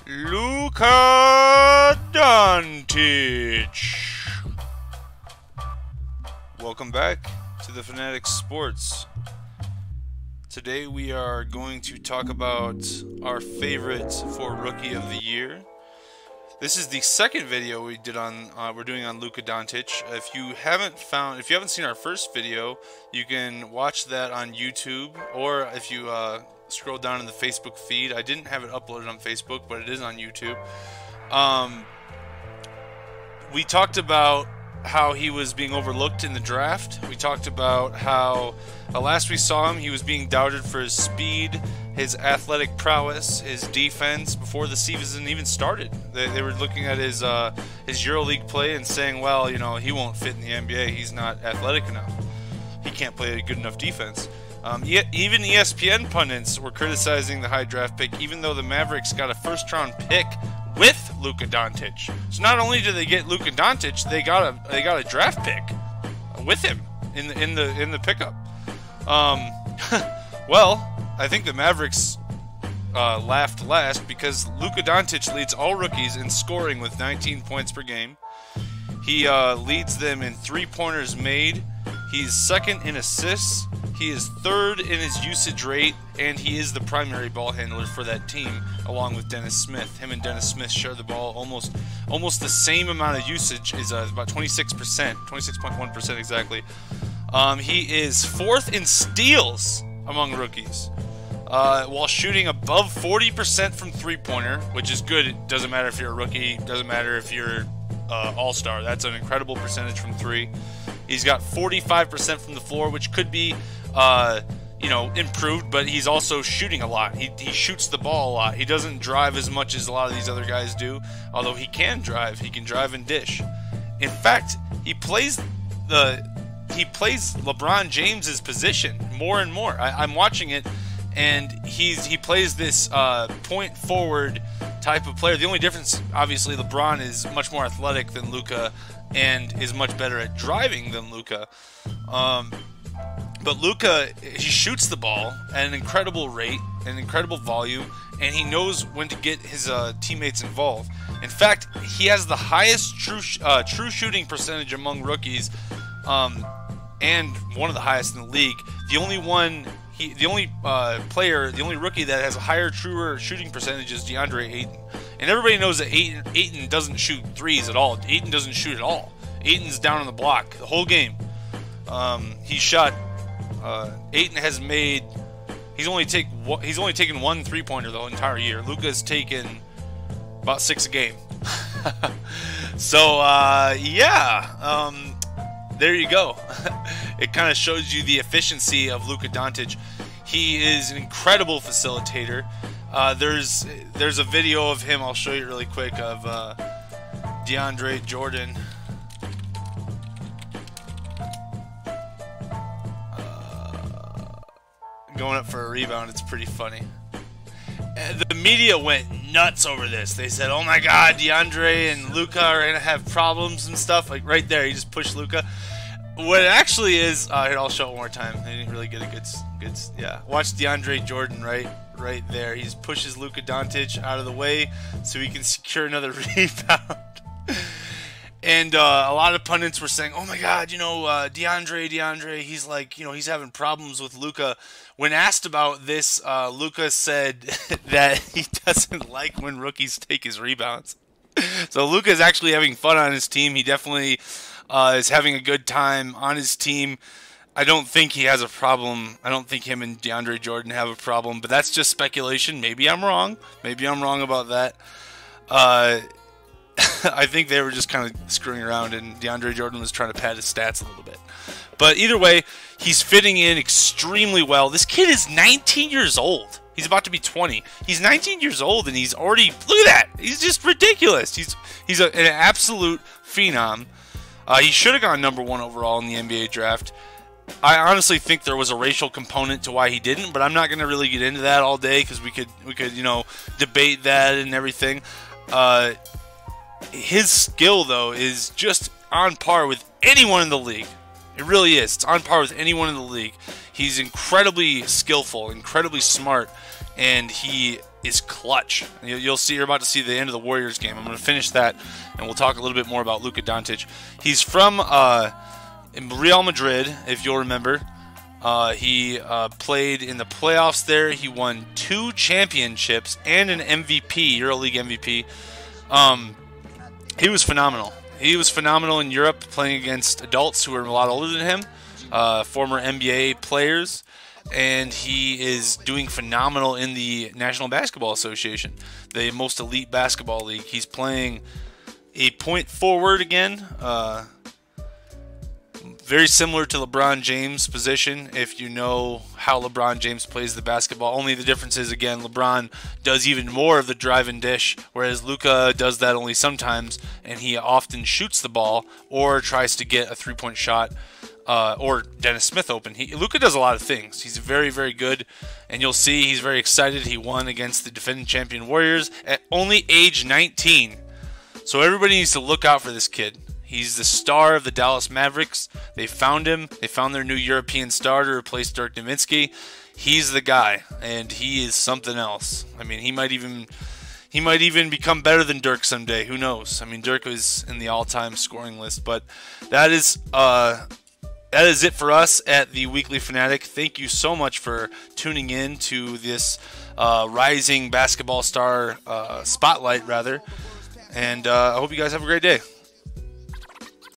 Luka Dončić. Welcome back to the Fanatics Sports. Today we are going to talk about our favorites for Rookie of the Year. This is the second video we did on we're doing on Luka Dončić. If you haven't seen our first video, you can watch that on YouTube, or if you scroll down in the Facebook feed. I didn't have it uploaded on Facebook, but it is on YouTube. We talked about how he was being overlooked in the draft. We talked about how last we saw him, he was being doubted for his speed, his athletic prowess, his defense before the season even started. They were looking at his EuroLeague play and saying, well, you know, he won't fit in the NBA. He's not athletic enough. He can't play a good enough defense. Even ESPN pundits were criticizing the high draft pick, even though the Mavericks got a first-round pick with Luka Dončić. So not only did they get Luka Dončić, they got a draft pick with him in the pickup. Well, I think the Mavericks laughed last because Luka Dončić leads all rookies in scoring with 19 points per game. He leads them in three-pointers made. He's second in assists. He is third in his usage rate, and he is the primary ball handler for that team, along with Dennis Smith. Him and Dennis Smith share the ball almost the same amount of usage, is about 26%, 26.1% exactly. He is fourth in steals among rookies, while shooting above 40% from three-pointer, which is good. It doesn't matter if you're a rookie, doesn't matter if you're all-star. That's an incredible percentage from three. He's got 45% from the floor, which could be improved, but he's also shooting a lot. He shoots the ball a lot. He doesn't drive as much as a lot of these other guys do, although he can drive. He can drive and dish. In fact, he plays LeBron James's position more and more. I'm watching it, and he plays this point forward type of player. The only difference, obviously, LeBron is much more athletic than Luka and is much better at driving than Luka. But Luka, he shoots the ball at an incredible rate, an incredible volume, and he knows when to get his teammates involved. In fact, he has the highest true shooting percentage among rookies, and one of the highest in the league. The only rookie that has a higher, truer shooting percentage is DeAndre Hayden. And everybody knows that Ayton doesn't shoot threes at all. Ayton doesn't shoot at all. Ayton's down on the block the whole game. Ayton has made. He's only taken one three-pointer the entire year. Luka's taken about 6 a game. So there you go. It kind of shows you the efficiency of Luka Dončić. He is an incredible facilitator. There's a video of him, I'll show you really quick, of DeAndre Jordan. Going up for a rebound. It's pretty funny. The media went nuts over this. They said, oh my god, DeAndre and Luka are going to have problems and stuff. Like right there, he just pushed Luka. What it actually is, here, I'll show it one more time. They didn't really get a good, yeah. Watch DeAndre Jordan right there. He just pushes Luka Dončić out of the way so he can secure another rebound. And a lot of pundits were saying, oh my god, DeAndre, he's like, he's having problems with Luka. When asked about this, Luka said that he doesn't like when rookies take his rebounds. So Luka is actually having fun on his team. He definitely is having a good time on his team. I don't think he has a problem. I don't think him and DeAndre Jordan have a problem, but that's just speculation. Maybe I'm wrong. Maybe I'm wrong about that. I think they were just kind of screwing around, and DeAndre Jordan was trying to pad his stats a little bit. But either way, he's fitting in extremely well. This kid is 19 years old. He's about to be 20. He's 19 years old, and he's already... Look at that! He's just ridiculous. He's an absolute phenom. He should have gone number 1 overall in the NBA draft. I honestly think there was a racial component to why he didn't, but I'm not going to really get into that all day because we could debate that and everything. His skill, though, is just on par with anyone in the league. It really is. It's on par with anyone in the league. He's incredibly skillful, incredibly smart, and he is clutch. You'll see, you're about to see the end of the Warriors game. I'm going to finish that, and we'll talk a little bit more about Luka Dončić. He's from Real Madrid, if you'll remember. He played in the playoffs there. He won 2 championships and an MVP, EuroLeague MVP. He was phenomenal. He was phenomenal in Europe, playing against adults who were a lot older than him, former NBA players, and he is doing phenomenal in the National Basketball Association, the most elite basketball league. He's playing a point forward again, very similar to LeBron James' position, if you know how LeBron James plays the basketball. Only the difference is, again, LeBron does even more of the drive and dish, whereas Luka does that only sometimes, and he often shoots the ball or tries to get a three-point shot or Dennis Smith open. Luka does a lot of things. He's very, very good, and you'll see he's very excited. He won against the defending champion Warriors at only age 19. So everybody needs to look out for this kid. He's the star of the Dallas Mavericks. They found him. They found their new European star to replace Dirk Nowitzki. He's the guy, and he is something else. I mean, he might even become better than Dirk someday. Who knows? I mean, Dirk was in the all-time scoring list, but that is it for us at the Weekly Fanatic. Thank you so much for tuning in to this rising basketball star spotlight, rather. And I hope you guys have a great day.